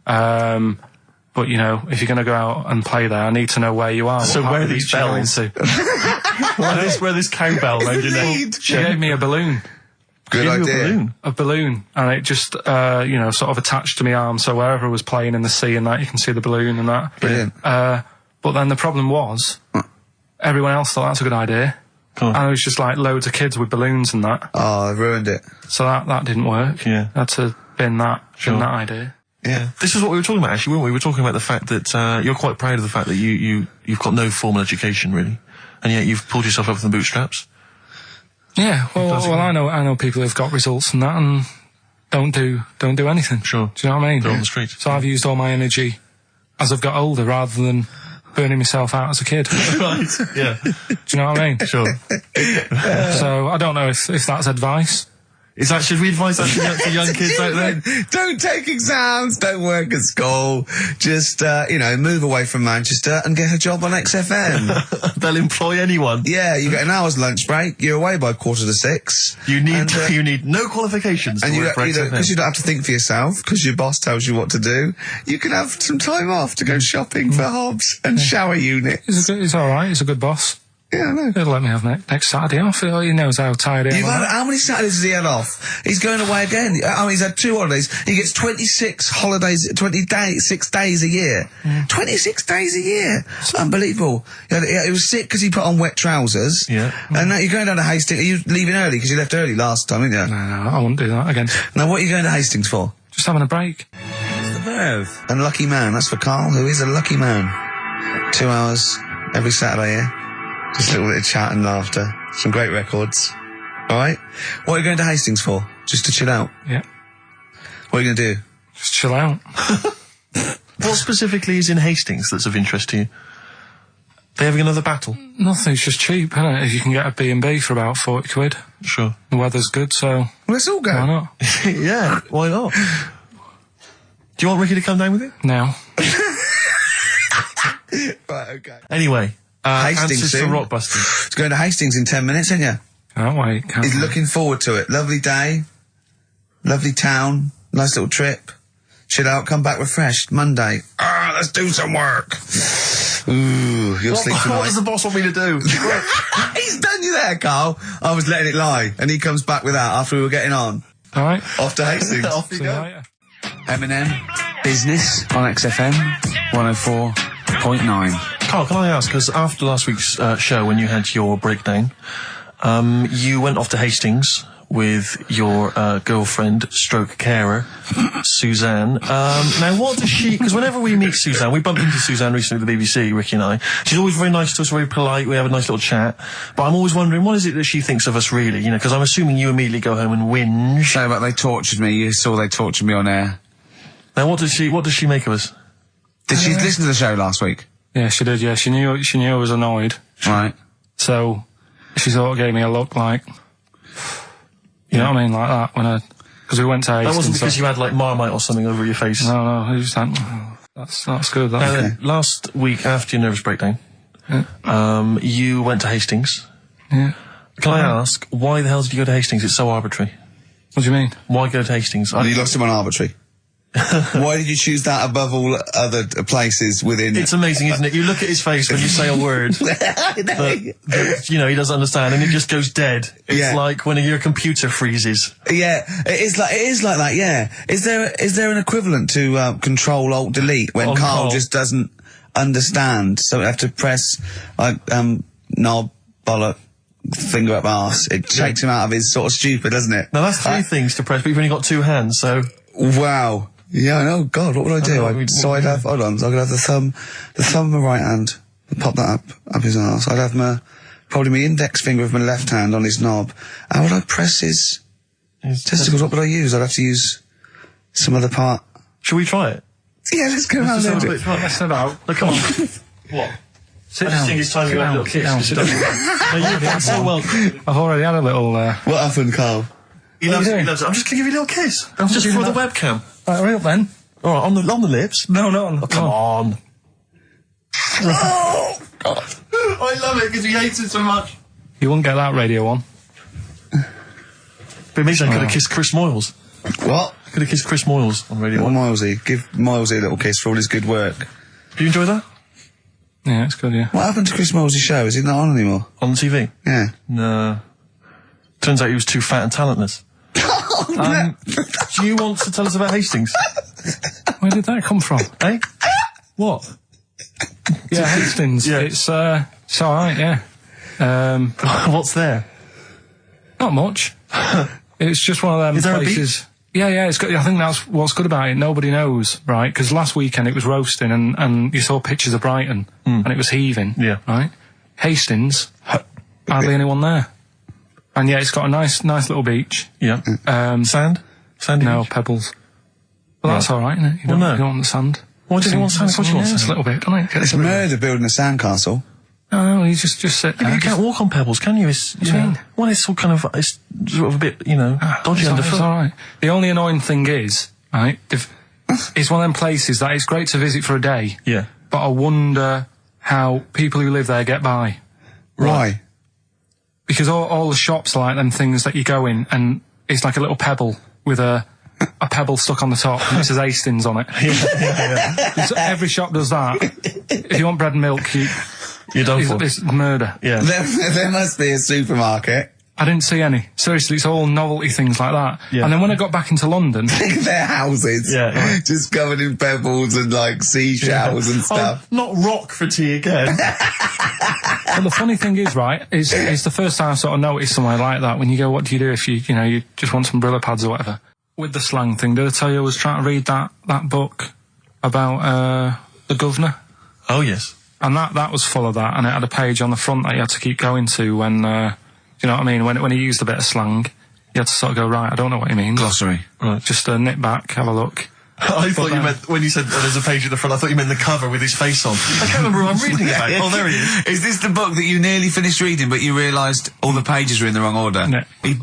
But, you know, if you're going to go out and play there, I need to know where you are. So where are these bells? Where this cowbell around your neck? She gave me a balloon. Good idea. A balloon, and it just, you know, sort of attached to my arm, so wherever I was playing in the sea and that, you can see the balloon and that. Brilliant. But then the problem was, everyone else thought that's a good idea. And it was just like loads of kids with balloons and that. Oh, I ruined it. So that didn't work. Yeah. Had to bin that idea. Yeah. This is what we were talking about, actually, weren't we? We were talking about the fact that you're quite proud of the fact that you've got no formal education, really, and yet you've pulled yourself up with the bootstraps. Yeah, well, I know people who've got results and that, and don't do anything. Sure. Do you know what I mean? They're on the street. So I've used all my energy as I've got older, rather than burning myself out as a kid. Right. Yeah. Do you know what I mean? Sure. So I don't know if that's advice. Should we advise that to young kids out there? Don't take exams, don't work at school, just, move away from Manchester and get a job on XFM. They'll employ anyone. Yeah, you get an hour's lunch break, you're away by 5:45. You need no qualifications to work for XFM. Because you don't have to think for yourself, because your boss tells you what to do, you can have some time off to go shopping for hobs and shower units. He's alright, he's a good boss. Yeah, I know. He'll let me have next Saturday off. He knows how tired I am. How many Saturdays has he had off? He's going away again. He's had 2 holidays. He gets 26 holidays, 6 days a year. 26 days a year. It's unbelievable. He was sick because he put on wet trousers. Yeah. And now you're going down to Hastings. Are you leaving early? Because you left early last time, didn't you? No, I wouldn't do that again. Now, what are you going to Hastings for? Just having a break. What's the verve? A lucky man. That's for Karl, who is a lucky man. 2 hours every Saturday, yeah? Just a little bit of chat and laughter. Some great records. Alright? What are you going to Hastings for? Just to chill out? Yeah. What are you going to do? Just chill out. What specifically is in Hastings that's of interest to you? They having another battle? Nothing, it's just cheap, isn't it? You can get a B&B for about 40 quid. Sure. The weather's good, so... Well, let's all go. Why not? Yeah, why not? Do you want Ricky to come down with you? No. Right, okay. Anyway, Hastings answers soon. to Rockbusters. He's going to Hastings in 10 minutes, isn't you? Can't wait. He's looking forward to it. Lovely day. Lovely town. Nice little trip. Chill out, come back refreshed. Monday. Let's do some work. Ooh, you'll sleep tonight. What does the boss want me to do? He's done you there, Karl. I was letting it lie. And he comes back with that after we were getting on. Alright. Off to Hastings. Off you See you go. later. Eminem, Business on XFM 104.9. Karl, can I ask, because after last week's show, when you had your breakdown, you went off to Hastings with your girlfriend, stroke carer, Suzanne. Now, what does she... Because whenever we meet Suzanne, we bumped into Suzanne recently at the BBC, Ricky and I. She's always very nice to us, very polite, we have a nice little chat. But I'm always wondering, what is it that she thinks of us, really? You know, because I'm assuming you immediately go home and whinge. No, but they tortured me. You saw they tortured me on air. Now, what does she make of us? Did she listen to the show last week? Yeah, she did, yeah. She knew I was annoyed. Right. So, she sort of gave me a look like... You know what I mean? Like that, when because we went to Hastings. That wasn't because you had, like, Marmite or something over your face. No, it was just like, that's good. Now then, last week after your nervous breakdown, you went to Hastings. Yeah. Can I ask, why the hell did you go to Hastings? It's so arbitrary. What do you mean? Why go to Hastings? You lost him on arbitrary. Why did you choose that above all other places within... It's amazing, isn't it? You look at his face when you say a word that, you know, he doesn't understand, and it just goes dead. It's like when your computer freezes. Yeah, it is like that, yeah. Is there an equivalent to Control-Alt-Delete when Karl just doesn't understand, so we have to press, like, knob, bollock, finger up arse. It takes him out of his sort of stupid, doesn't it? Now, that's 3 things to press, but you've only got 2 hands, so... Wow. Yeah, I know. God, what would I do? I'd have, hold on, so I could have the thumb of my right hand, pop that up his arse. I'd have probably my index finger of my left hand on his knob. How would I press his testicles? What would I use? I'd have to use some other part. Should we try it? Yeah, let's go around there. Let's head out. Look, come on. What? Sit I down. just think it's time you had a little kiss. No, you've been so welcome. I've already had a little, What happened, Karl? He loves it. I'm just going to give you a little kiss. Just for the webcam. Right, hurry up then. All right, on the lips. No, no. Oh, come on. Oh, God. I love it because he hates it so much. You wouldn't get that radio on. But maybe I could have kissed Chris Moyles. What? Could have kissed Chris Moyles on Radio 1. Milesy. Give Milesy a little kiss for all his good work. Do you enjoy that? Yeah, it's good, yeah. What happened to Chris Miles's show? Is he not on anymore? On the TV? Yeah. No. Turns out he was too fat and talentless. Do you want to tell us about Hastings? Where did that come from? Eh? What? Yeah, Hastings. Yeah. It's alright, yeah. What's there? Not much. It's just one of them Is there a places. Yeah, it's good. I think that's what's good about it. Nobody knows, right? Because last weekend it was roasting, and you saw pictures of Brighton, and it was heaving. Yeah. Right. Hastings, hardly anyone there. And yeah, it's got a nice little beach. Yeah. Sand? Sandy No, beach? pebbles. Well, that's all right, isn't it? You Well, don't, no. you don't want the sand. Why didn't you want sand? Of course you want It's a sand. little bit, don't it? It's a murder building a sandcastle. No, you just sit there. You can't walk on pebbles, can you? It's, What do you mean? Well, it's all kind of, it's sort of a bit, dodgy It's underfoot. all right. The only annoying thing is, right, it's one of them places that it's great to visit for a day, Yeah. but I wonder how people who live there get by. Why? Because all the shops are like them things that you go in, and it's like a little pebble with a pebble stuck on the top, and it says Hastings on it. So every shop does that. If you want bread and milk, You're done for. it's murder. Yeah. There must be a supermarket. I didn't see any. Seriously, it's all novelty things like that. Yeah. And then when I got back into London... Their houses. Yeah. Just covered in pebbles and, like, seashells and stuff. Oh, not rock for tea again. But the funny thing is, right, it's the first time I sort of noticed somewhere like that when you go, what do you do if you just want some Brillo pads or whatever? With the slang thing, did I tell you I was trying to read that book about the governor? Oh, yes. And that was full of that, and it had a page on the front that you had to keep going to when, do you know what I mean? When he used a bit of slang, you had to sort of go, right, I don't know what he means. Glossary. Right. Just nip back, have a look. I thought you meant, when you said there's a page at the front, I thought you meant the cover with his face on. I can't remember who I'm reading about. Oh, there he is. Is this the book that you nearly finished reading, but you realised all the pages were in the wrong order? No. He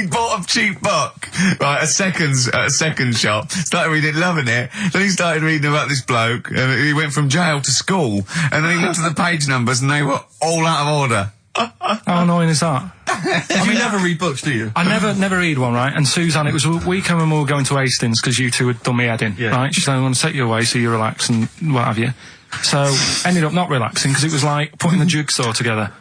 bought a cheap book, right, a second shop, started reading it, loving it, then he started reading about this bloke, and he went from jail to school, and then he looked at the page numbers, and they were all out of order. How annoying is that? You never read books, do you? I never read one, right? And Suzanne, it was a weekend when we were going to Hastings because you two had done me head in, Yeah. right? She said, I'm going to take you away so you relax and what have you. So, ended up not relaxing because it was like putting the jigsaw together.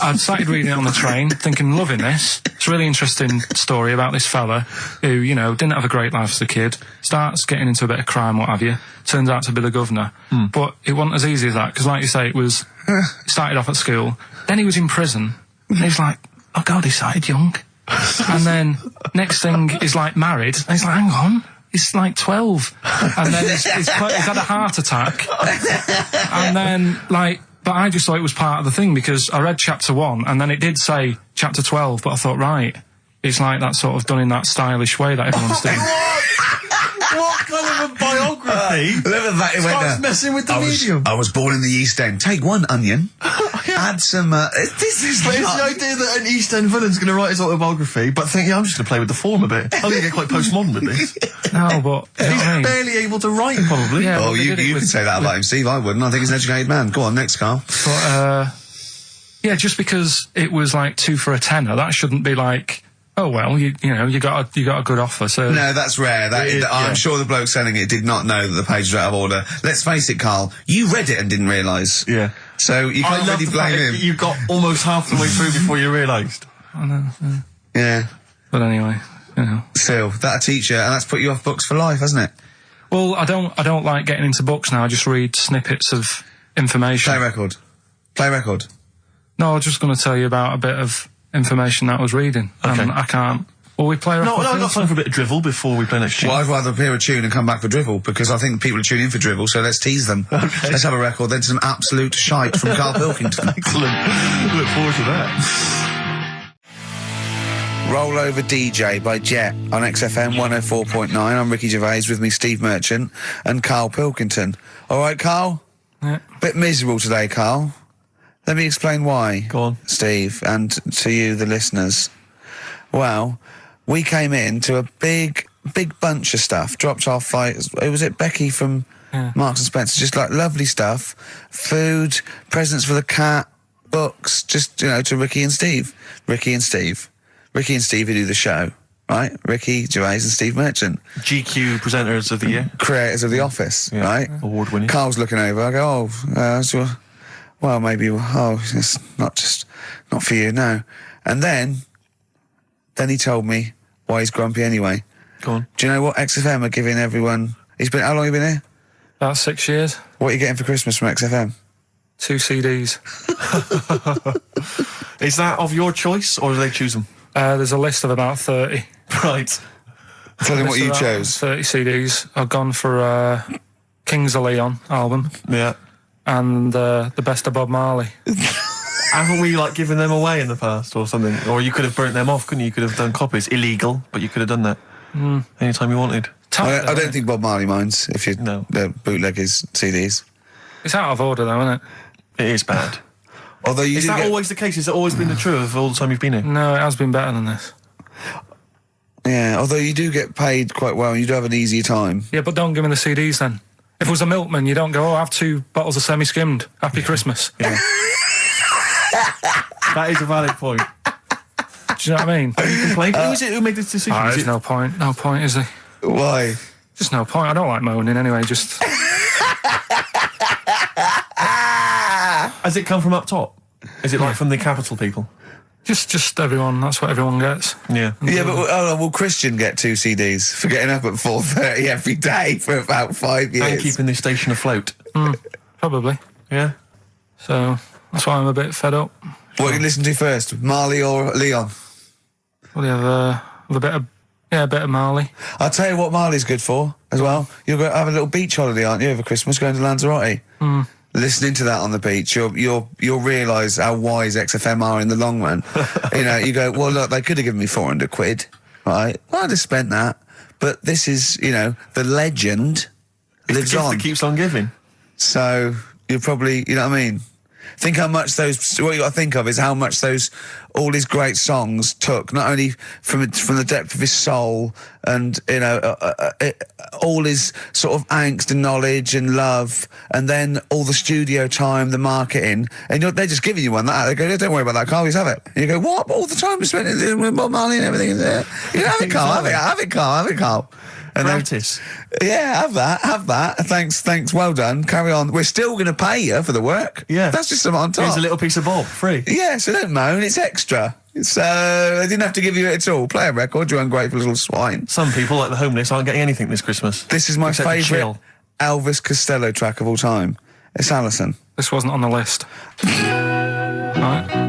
I'd started reading it on the train, thinking, loving this. It's a really interesting story about this fella who, didn't have a great life as a kid, starts getting into a bit of crime, what have you, turns out to be the governor. But it wasn't as easy as that, because like you say, it started off at school, then he was in prison, and he's like, oh God, he started young. And then, next thing, he's like married, and he's like, hang on. He's like 12. And then he's had a heart attack. And then, but I just thought it was part of the thing because I read chapter 1 and then it did say chapter 12, but I thought, right, it's like that sort of done in that stylish way that everyone's doing. What kind of a biography starts messing with the medium? I was born in the East End. Take one onion, add some, this is But it's the idea that an East End villain's going to write his autobiography, but think, I'm just going to play with the form a bit. I'm going to get quite postmodern with this. No, but... you know He's what I mean? barely able to write, probably. Yeah, Oh, but they you did it can say that about him, Steve. I wouldn't. I think he's an educated man. Go on, next, Carl. But, yeah, just because it was like 2 for a tenner, that shouldn't be like... Oh well, you got a good offer. So No, that's rare. I'm sure the bloke selling it did not know that the pages were out of order. Let's face it, Carl. You read it and didn't realise. Yeah. So you can't really blame him. You got almost half the way through before you realised. I know. Yeah. But anyway, Still, that'll teach you, and that's put you off books for life, hasn't it? Well, I don't like getting into books now. I just read snippets of information. Play record. No, I was just going to tell you about a bit of information that I was reading. Okay. And I can't... Well, we play a No, record I've got first. time for a bit of drivel before we play next tune. Well, I'd rather hear a tune and come back for drivel, because I think people are tuning in for drivel, so let's tease them. Okay. Let's have a record, then some absolute shite from Karl Pilkington. Excellent. Look forward to that. Roll Over DJ by Jet on XFM 104.9. I'm Ricky Gervais, with me Steve Merchant and Karl Pilkington. All right, Karl? Yeah. Bit miserable today, Karl. Let me explain why. Go on. Steve, and to you, the listeners. Well, we came in to a big big bunch of stuff dropped off. Like, was it Becky from Marks and Spencer? Just like lovely stuff, food, presents for the cat, books. Just to Ricky and Steve who do the show, right? Ricky Gervais and Steve Merchant, GQ presenters of the year, creators of The Office, right? Award winning. Carl's looking over. I go, well, maybe. It's not for you, no. And then he told me why he's grumpy anyway. Go on. Do you know what XFM are giving everyone? How long have you been here? About 6 years. What are you getting for Christmas from XFM? 2 CDs. Is that of your choice, or do they choose them? There's a list of about 30. Right. Tell them what you About chose. 30 CDs. I've gone for Kings of Leon album. Yeah. And the best of Bob Marley. Haven't we given them away in the past or something? Or you could have burnt them off, couldn't you? You could have done copies. Illegal, but you could have done that anytime you wanted. I don't think Bob Marley minds if you bootleg his CDs. It's out of order though, isn't it? It is bad. Although Is that always the case? Has it always been the truth of all the time you've been here? No, it has been better than this. Yeah, although you do get paid quite well and you do have an easier time. Yeah, but don't give me the CDs then. If it was a milkman, you don't go, have 2 bottles of semi-skimmed. Happy Christmas. Yeah. That is a valid point. Do you know what I mean? You complained. Who is it who made this decision? There's no point. No point, is there? Why? Just no point. I don't like moaning anyway, just... Ah! Has it come from up top? Is it from the capital people? Just everyone. That's what everyone gets. Yeah. Yeah, but will Christian get 2 CDs for getting up at 4:30 every day for about 5 years? And keeping this station afloat. Probably. Yeah. So that's why I'm a bit fed up. What do you listen to first, Marley or Leon? Well, you have a bit of Marley. I'll tell you what Marley's good for as well. You're going to have a little beach holiday, aren't you, over Christmas, going to Lanzarote? Listening to that on the beach, you'll realise how wise XFM are in the long run. You go, well, look, they could have given me 400 quid, right? Well, I'd have spent that. But this is, the legend lives the gift on. that keeps on giving. So you're probably, you know what I mean? Think how much what you got to think of is how much all his great songs took, not only from the depth of his soul and, all his sort of angst and knowledge and love, and then all the studio time, the marketing, and they're just giving you one. They go, don't worry about that, Carl, just have it. And you go, what? All the time we spent with Bob Marley and everything. Have it, Carl, have it, Carl. And Practice. Have that. Thanks, well done. Carry on. We're still going to pay you for the work. Yeah. That's just something on top. Here's a little piece of Bob, free. Yeah, so don't moan, it's extra. So, they didn't have to give you it at all. Play a record, you ungrateful little swine. Some people, like the homeless, aren't getting anything this Christmas. This is my Except to favourite chill. Elvis Costello track of all time. It's Alison. This wasn't on the list. Right.